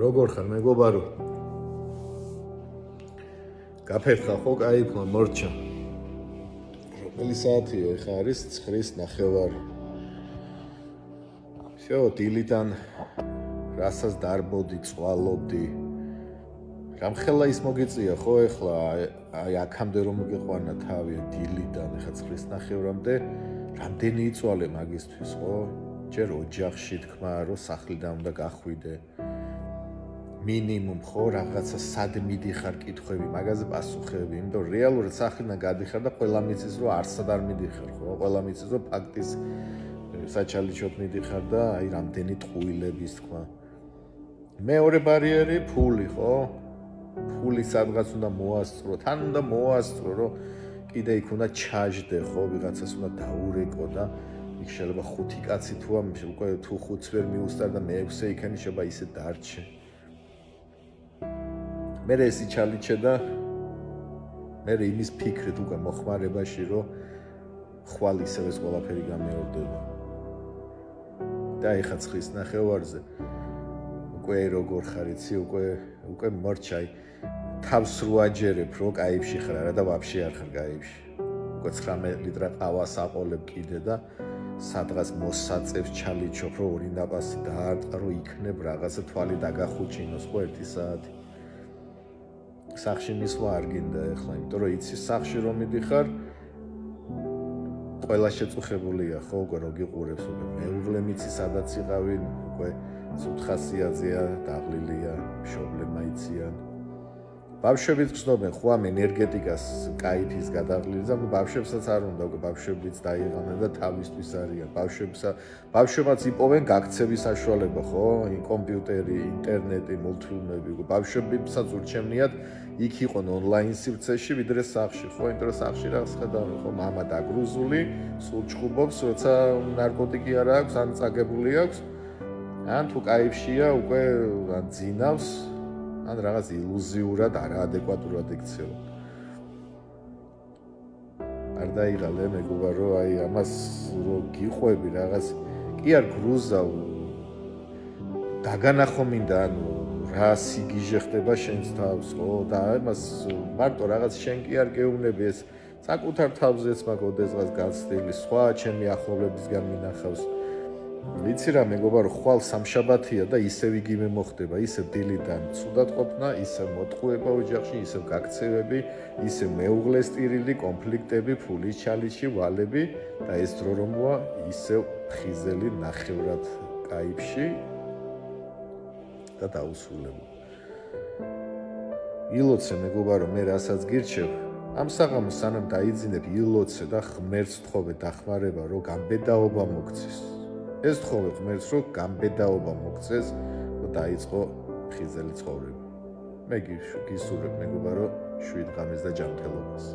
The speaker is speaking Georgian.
როგორ ხარ მეგობარო? გაფერხა ხო კაიფმა მორჩა. რომელი საათია ეხა არის 9:09. всё, დილიდან რასაც დარბოდი, წვალობდი. რამხელა ის მოგიწია ხო ეხლა აი აქამდე რომ მოგიყვანა თავი დილიდან ეხა 9:09-მდე რამდენი იწვალე მაგისთვის ხო? ჯერ ოჯახში თქვა რომ სახლიდან უნდა გახვიდე. მინიმუმ ხო რაღაცა სად მიდიხარ კითხვები, მაგაზე პასუხები, იმიტომ რომ რეალურად სახლიდან გადიხარ და ყველა მიცის რომ არსად არ მიდიხარ ხო? ყველა მიცის რომ ფაქტის საჩალიჩოდ მიდიხარ და აი რამდენი ტყუილების თქვა. მეორე ბარიერი ფული ხო? ფული სადღაც უნდა მოასწრო, თან უნდა მოასწრო, რომ კიდე იქ უნდა ჩაждდე ხო, ვიღაცას უნდა დაურეკო და იქ შეიძლება 5 კაცი თუ ამ უკვე თუ 5-ს ვერ მიუსწარ და მე-6 იქენი შეიძლება ისე დარჩე. მე ეს ჩალიჩე და მე იმის ფიქრით უკვე მოხმარებაში რომ ხვალ ისევ ეს ყველაფერი გამეორდება. და ეხა 9:09-ზე უკვე როგორ ხარ იცი, უკვე მორჩაი თავს რო აჯერებ რომ კაიფში ხარ არა და ვაფშე არ ხარ კაიფში. უკვე 19 ლიტრა ყავას აყოლებ კიდე და სადღაც მოსაწევს ჩალიჩობ რომ ორი ნაპასი დაარტყა რომ იქნებ რაღაცა თვალი დაგახუჭინოს ხო 1 საათი. სახში მისვლა არ გინდა ეხლა, იმიტომ რომ იცი სახში რომ მიდიხარ ყველა შეწუხებულია ხო უკვე რო გიყურებს უკვე მეუღლე მიცი სადაც იყავი უკვე ცუთხასიაძეა დაღლილია მშობლებმა იციან. ბავშვებიც გრძნობენ ხო ამ ენერგეტიკას კაიფის გადაღლილს და ბავშვებსაც არ უნდა უკვე ბავშვებიც დაიღალნენ და თავისთვის არიან ბავშვებაც იპოვენ გაქცევის საშუალება ხო კომპიუტერი ინტერნეტი მულტფილმები უკვე ბავშვებსაც ურჩევნიათ იქ იყონ ონლაინ სივრცეში ვიდრე სახლში ხო იმიტომ რომ სახლში რაღაც ხედავენ ხო მამა დაგრუზული სულ ჭხუბობს როცა ნარკოტიკი არ აქვს ან წაგებული აქვს ან თუ კაიფშია უკვე ან ძინავს ან რაღაც ილუზიურად არაადეკვატურად ექცევა. არ დაიღალე მეგობარო აი ამას რო გიყვები რაღაც კი არ გრუზავ დაგანახო მინდა ანუ რა სიგიჟე ხდება შენს თავს ხო და ამას მარტო რაღაც შენ კი არ გეუბნები ეს საკუთარ თავზეც მაგოდესღაც გაცდილი სხვა ჩემი ახლობლებისგან მინახავს ვიცი რა მეგობარო ხვალ სამშაბათია და ისევ იგივე მოხდება ისევ დილიდან ცუდად ყოფნა ისევ მოტყუება ოჯახში ისევ გაქცევები ისევ მეუღლეს ტირილი კონფლიქტები ფულის ჩალიში ვალები და ეს დრო რომ მოა ისევ ფხიზელი ნახევრად კაიფში და დაუსრულებო ილოცე მეგობარო მე რასაც გირჩევ ამ საღამოს სანამ დაიძინებ ილოცე და ღმერთს თხოვე დახმარება რომ გამბედაობა მოგცეს ეს თხოვე ღმერთს რომ გამბედაობა მოგცეს რომ დაიწყო ფხიზელი ცხოვრება მე გისურვებ მეგობარო შვიდ ღამეს და ჯანმრთელობას